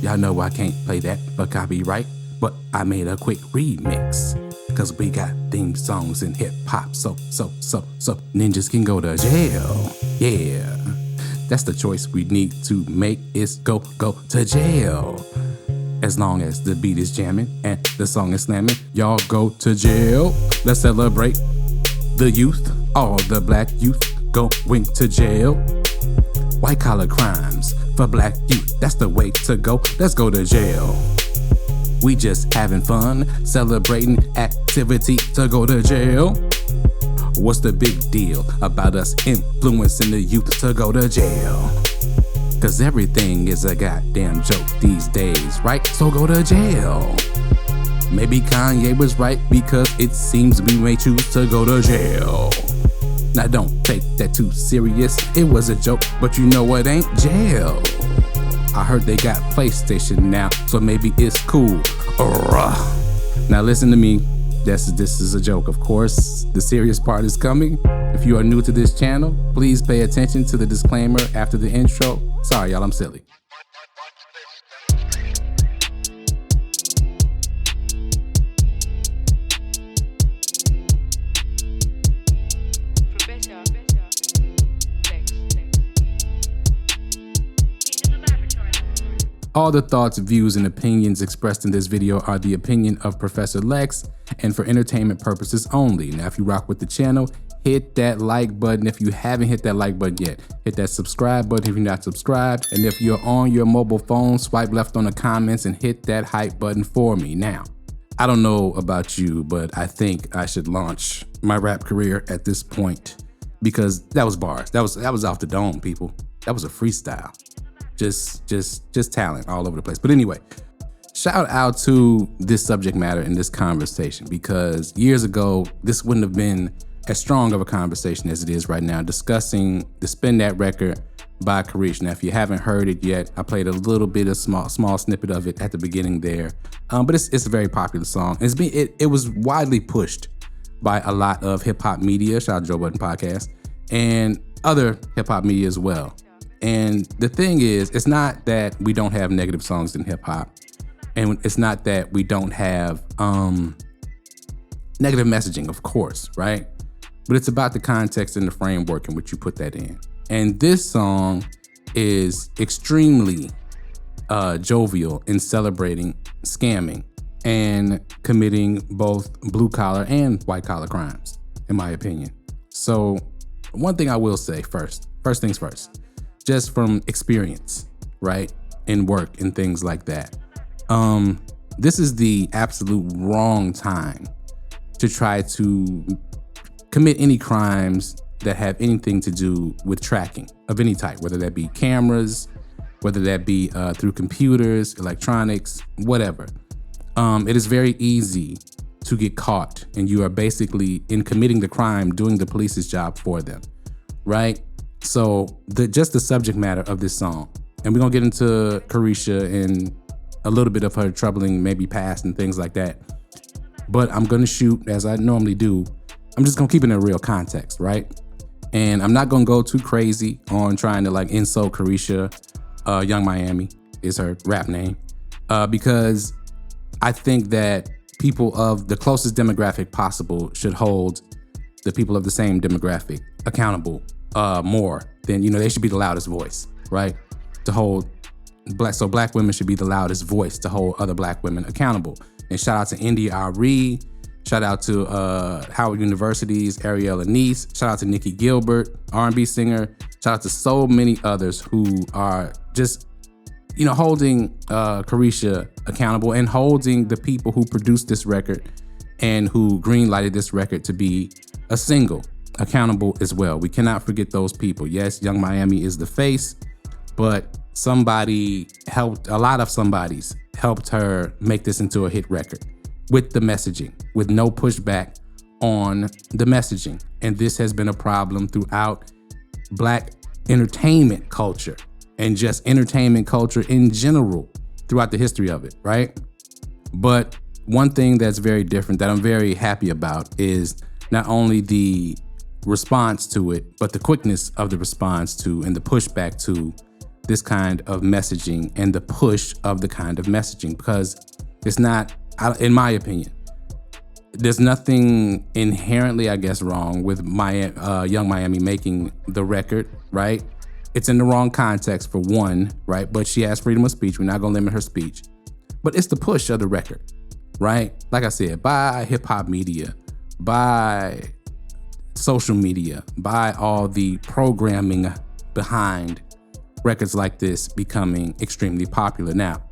Y'all know I can't play that for copyright, but I made a quick remix. Cause we got theme songs in hip hop, so ninjas can go to jail. Yeah, that's the choice we need to make is go to jail. As long as the beat is jamming and the song is slamming, y'all go to jail. Let's celebrate the youth, all the black youth going to jail. White collar crimes for black youth, that's the way to go. Let's go to jail. We just having fun, celebrating activity to go to jail. What's the big deal about us influencing the youth to go to jail? Cause everything is a goddamn joke these days, right? So go to jail. Maybe Kanye was right because it seems we may choose to go to jail. Now don't take that too serious, it was a joke, but you know it ain't jail. I heard they got PlayStation now, so maybe it's cool. Now listen to me, this is a joke, of course. The serious part is coming. If you are new to this channel, please pay attention to the disclaimer after the intro. Sorry y'all, I'm silly. All the thoughts, views, and opinions expressed in this video are the opinion of Professor Lex and for entertainment purposes only. Now, if you rock with the channel, hit that like button. If you haven't hit that like button yet, hit that subscribe button if you're not subscribed. And if you're on your mobile phone, swipe left on the comments and hit that hype button for me. Now, I don't know about you, but I think I should launch my rap career at this point because that was bars. That was off the dome, people. That was a freestyle. Just talent all over the place. But anyway, shout out to this subject matter in this conversation because years ago, this wouldn't have been as strong of a conversation as it is right now, discussing the Spin That record by Caresha. Now, if you haven't heard it yet, I played a little bit of small snippet of it at the beginning there. But it's a very popular song. It was widely pushed by a lot of hip hop media, shout out Joe Budden Podcast, and other hip hop media as well. And the thing is, it's not that we don't have negative songs in hip hop, and it's not that we don't have negative messaging, of course, right? But it's about the context and the framework in which you put that in. And this song is extremely jovial in celebrating scamming and committing both blue collar and white collar crimes, in my opinion. So one thing I will say first things first, just from experience, right? In work and things like that. This is the absolute wrong time to try to commit any crimes that have anything to do with tracking of any type, whether that be cameras, whether that be through computers, electronics, whatever. It is very easy to get caught, and you are basically, in committing the crime, doing the police's job for them, right? So just the subject matter of this song, and we're gonna get into Caresha and a little bit of her troubling maybe past and things like that. But I'm gonna shoot, as I normally do, I'm just gonna keep it in a real context, right? And I'm not gonna go too crazy on trying to like insult Caresha. Young Miami is her rap name, because I think that people of the closest demographic possible should hold the people of the same demographic accountable more than, they should be the loudest voice, right? To hold black women should be the loudest voice to hold other black women accountable. And shout out to India Ari, shout out to Howard University's Ariel Anise, shout out to Nikki Gilbert, R&B singer, shout out to so many others who are just, holding Caresha accountable and holding the people who produced this record and who greenlighted this record to be a single accountable as well. We cannot forget those people. Yes, Young Miami is the face, but a lot of somebodies helped her make this into a hit record with the messaging, with no pushback on the messaging. And this has been a problem throughout Black entertainment culture and just entertainment culture in general throughout the history of it, right? But one thing that's very different that I'm very happy about is not only the response to it, but the quickness of the response to and the pushback to this kind of messaging and the push of the kind of messaging, because it's not, in my opinion, there's nothing inherently, I guess, wrong with Young Miami making the record, right? It's in the wrong context for one, right? But she has freedom of speech. We're not gonna limit her speech. But it's the push of the record, right? Like I said, by hip hop media, by social media, by all the programming behind records like this becoming extremely popular. Now,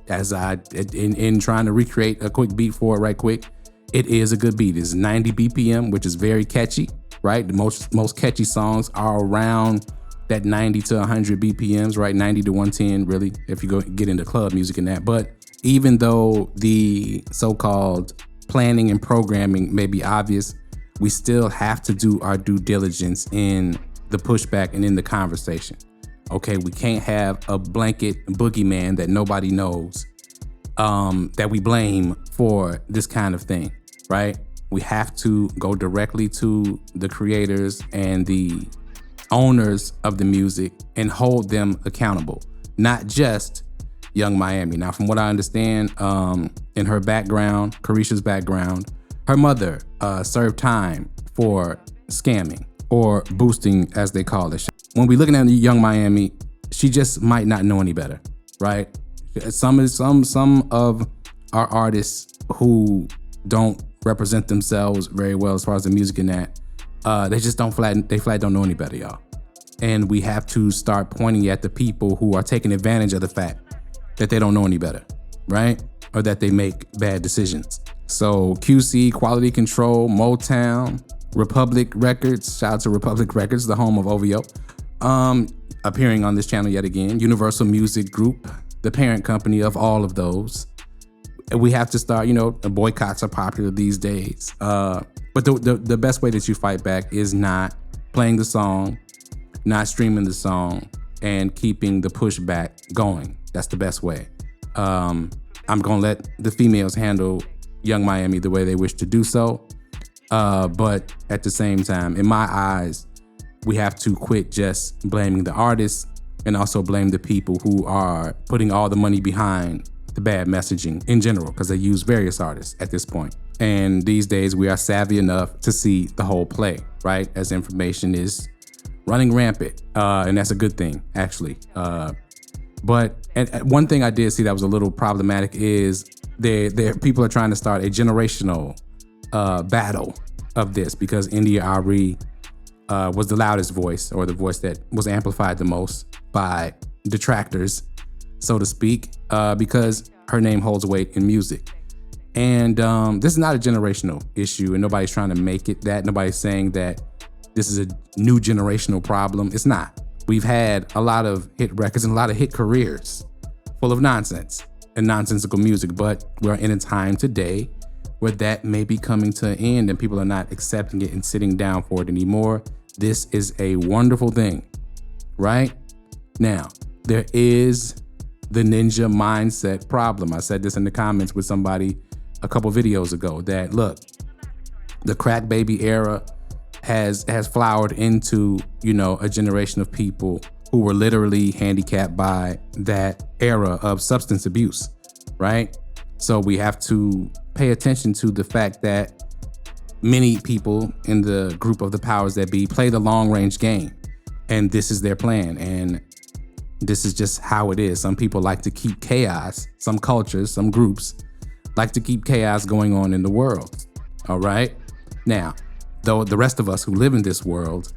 as in trying to recreate a quick beat for it right quick, it is a good beat. It's 90 BPM, which is very catchy, right? The most catchy songs are around that 90 to 100 BPMs, right? 90 to 110, really, if you go get into club music and that. But even though the so-called planning and programming may be obvious, we still have to do our due diligence in the pushback and in the conversation. Okay, we can't have a blanket boogeyman that nobody knows, that we blame for this kind of thing, right? We have to go directly to the creators and the owners of the music and hold them accountable, not just Young Miami. Now, from what I understand, in her background, Caresha's background, her mother served time for scamming or boosting, as they call it. When we're looking at Young Miami, she just might not know any better, right? Some of our artists who don't represent themselves very well as far as the music and that, they just flat don't know any better, y'all. And we have to start pointing at the people who are taking advantage of the fact that they don't know any better, right? Or that they make bad decisions. So QC, Quality Control, Motown, Republic Records, shout out to Republic Records, the home of OVO, appearing on this channel yet again. Universal Music Group, the parent company of all of those. We have to start, boycotts are popular these days. But the best way that you fight back is not playing the song, not streaming the song, and keeping the pushback going. That's the best way. I'm gonna let the females handle Young Miami the way they wish to do so. But at the same time, in my eyes, we have to quit just blaming the artists and also blame the people who are putting all the money behind the bad messaging in general, because they use various artists at this point. And these days we are savvy enough to see the whole play, right? As information is running rampant, and that's a good thing, actually. But one thing I did see that was a little problematic is people are trying to start a generational battle of this, because India Ari was the loudest voice, or the voice that was amplified the most by detractors, so to speak, because her name holds weight in music. And this is not a generational issue, and nobody's trying to make it that. Nobody's saying that this is a new generational problem. It's not. We've had a lot of hit records and a lot of hit careers full of nonsense and nonsensical music, but we're in a time today where that may be coming to an end and people are not accepting it and sitting down for it anymore. This is a wonderful thing, right? Now, there is the ninja mindset problem. I said this in the comments with somebody a couple videos ago, that look, the crack baby era has flowered into, a generation of people who were literally handicapped by that era of substance abuse, right? So we have to pay attention to the fact that many people in the group of the powers that be play the long range game, and this is their plan, and this is just how it is. Some people like to keep chaos. Some cultures, some groups like to keep chaos going on in the world. All right. Now, though, the rest of us who live in this world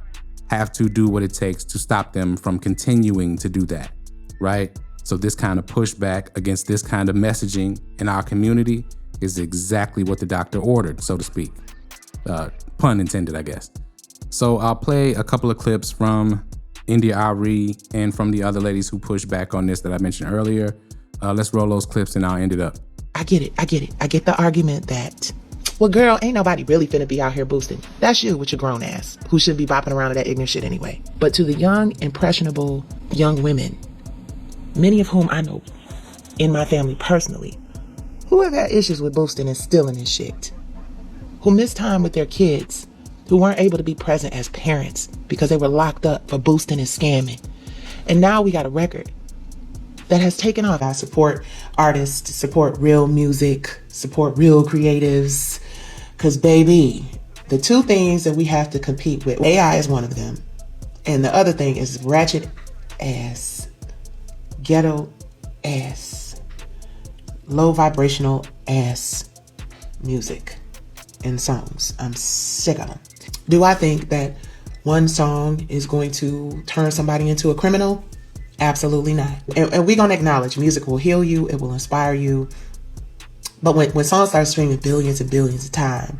have to do what it takes to stop them from continuing to do that. Right. So this kind of pushback against this kind of messaging in our community is exactly what the doctor ordered, so to speak. Pun intended, I guess. So I'll play a couple of clips from India Ari and from the other ladies who pushed back on this that I mentioned earlier. Let's roll those clips and I'll end it up. I get it. I get the argument that, well, girl, ain't nobody really finna be out here boosting. That's you with your grown ass, who shouldn't be bopping around to that ignorant shit anyway. But to the young, impressionable young women, many of whom I know in my family personally, who have had issues with boosting and stealing and shit, who missed time with their kids, who weren't able to be present as parents because they were locked up for boosting and scamming. And now we got a record that has taken off. I support artists, support real music, support real creatives. Because, baby, the two things that we have to compete with, AI is one of them. And the other thing is ratchet ass, ghetto ass, low vibrational ass music and songs. I'm sick of them. Do I think that one song is going to turn somebody into a criminal? Absolutely not. And we're going to acknowledge music will heal you. It will inspire you. But when songs start streaming billions and billions of time,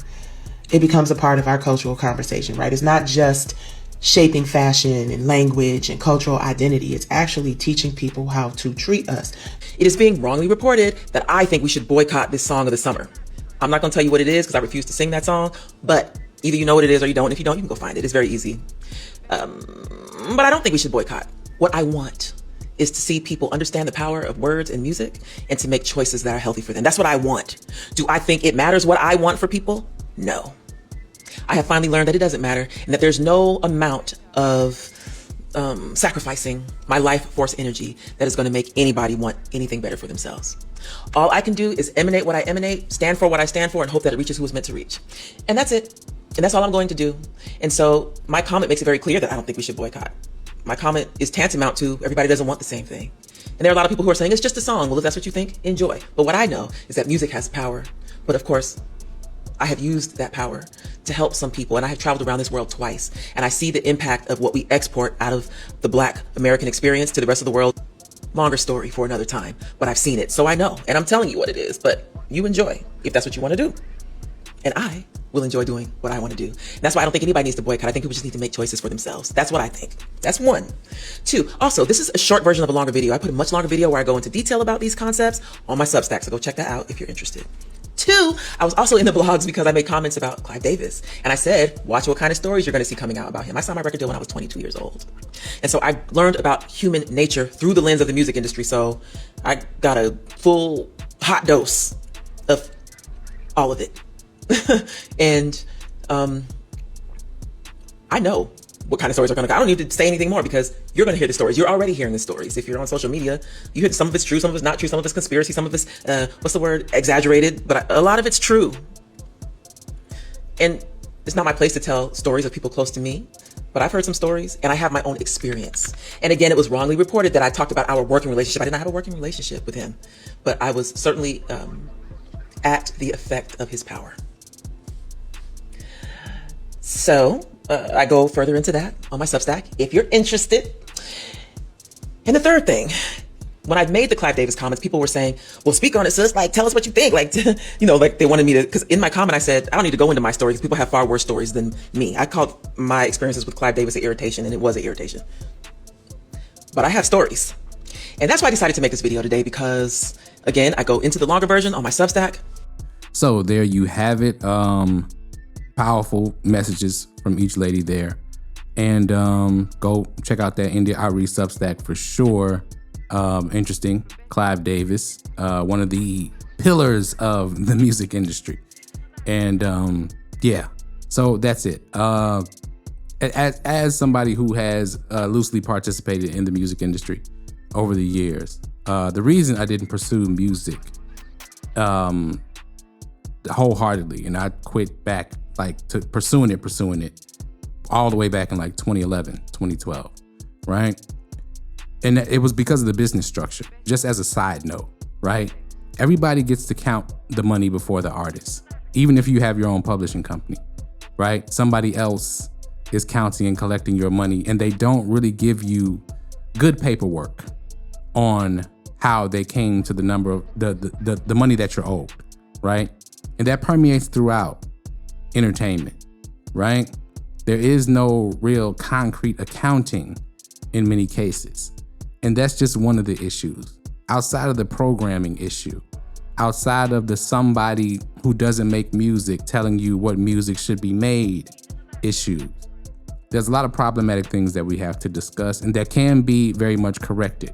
it becomes a part of our cultural conversation, right? It's not just shaping fashion and language and cultural identity. It's actually teaching people how to treat us. It is being wrongly reported that I think we should boycott this song of the summer. I'm not going to tell you what it is because I refuse to sing that song, but either you know what it is or you don't. If you don't, you can go find it. It's very easy. But I don't think we should boycott. What I want is to see people understand the power of words and music and to make choices that are healthy for them. That's what I want. Do I think it matters what I want for people? No. I have finally learned that it doesn't matter and that there's no amount of sacrificing my life force energy that is going to make anybody want anything better for themselves. All I can do is emanate what I emanate, stand for what I stand for, and hope that it reaches who it's meant to reach. And that's it. And that's all I'm going to do. And so my comment makes it very clear that I don't think we should boycott. My comment is tantamount to everybody doesn't want the same thing. And there are a lot of people who are saying it's just a song. Well, if that's what you think, enjoy. But what I know is that music has power. But of course, I have used that power to help some people. And I have traveled around this world twice. And I see the impact of what we export out of the Black American experience to the rest of the world. Longer story for another time, but I've seen it. So I know, and I'm telling you what it is, but you enjoy if that's what you want to do. And I will enjoy doing what I want to do. And that's why I don't think anybody needs to boycott. I think people just need to make choices for themselves. That's what I think. That's one. Two, also, this is a short version of a longer video. I put a much longer video where I go into detail about these concepts on my Substack. So go check that out if you're interested. Two, I was also in the blogs because I made comments about Clive Davis. And I said, watch what kind of stories you're going to see coming out about him. I signed my record deal when I was 22 years old. And so I learned about human nature through the lens of the music industry. So I got a full hot dose of all of it. And I know what kind of stories are going to go. I don't need to say anything more because you're going to hear the stories. You're already hearing the stories. If you're on social media, you hear some of it's true, some of it's not true, some of it's conspiracy, some of it's, exaggerated, but a lot of it's true. And it's not my place to tell stories of people close to me, but I've heard some stories and I have my own experience. And again, it was wrongly reported that I talked about our working relationship. I did not have a working relationship with him, but I was certainly at the effect of his power. So I go further into that on my Substack if you're interested. And the third thing, when I've made the Clive Davis comments, people were saying, well, speak on it, sis. Like, tell us what you think. Like, like they wanted me to, because in my comment, I said, I don't need to go into my story because people have far worse stories than me. I called my experiences with Clive Davis an irritation, and it was an irritation. But I have stories. And that's why I decided to make this video today because, again, I go into the longer version on my Substack. So there you have it. Powerful messages from each lady there. And go check out that India Ari Substack for sure. Interesting. Clive Davis, one of the pillars of the music industry. And yeah, so that's it. As somebody who has loosely participated in the music industry over the years, the reason I didn't pursue music wholeheartedly, and I quit back to pursuing it all the way back in 2011, 2012, right? And it was because of the business structure. Just as a side note, right? Everybody gets to count the money before the artist, even if you have your own publishing company, right? Somebody else is counting and collecting your money, and they don't really give you good paperwork on how they came to the number of the money that you're owed, right? And that permeates throughout entertainment, right? There is no real concrete accounting in many cases. And that's just one of the issues. Outside of the programming issue, outside of the somebody who doesn't make music telling you what music should be made issues, there's a lot of problematic things that we have to discuss and that can be very much corrected,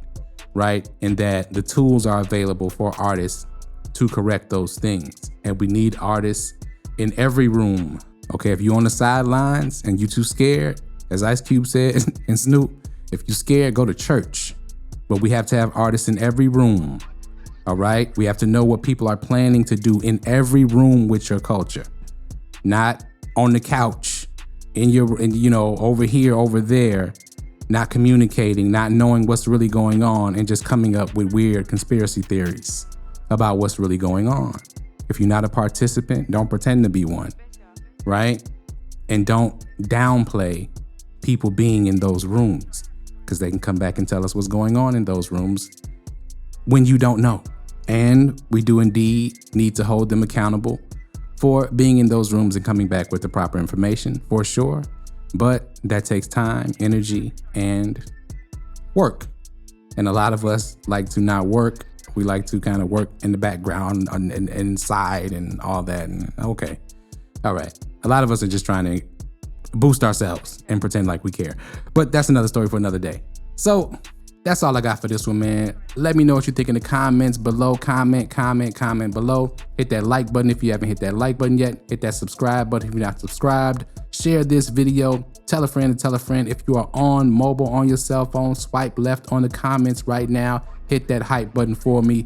right? And that the tools are available for artists to correct those things. And we need artists in every room. Okay, if you're on the sidelines and you too scared, as Ice Cube said, and Snoop, if you scared, go to church. but we have to have artists in every room. All right. We have to know what people are planning to do in every room with your culture, not on the couch over here, over there, not communicating, not knowing what's really going on, and just coming up with weird conspiracy theories about what's really going on. If you're not a participant, don't pretend to be one, right? And don't downplay people being in those rooms, because they can come back and tell us what's going on in those rooms when you don't know. And we do indeed need to hold them accountable for being in those rooms and coming back with the proper information, for sure. But that takes time, energy, and work. And a lot of us like to not work. We like to kind of work in the background and inside and all that. And okay, all right. A lot of us are just trying to boost ourselves and pretend like we care. But that's another story for another day. So that's all I got for this one, man. Let me know what you think in the comments below. Comment below. Hit that like button if you haven't hit that like button yet. Hit that subscribe button if you're not subscribed. Share this video. Tell a friend and tell a friend. If you are on mobile, on your cell phone, swipe left on the comments right now. Hit that hype button for me.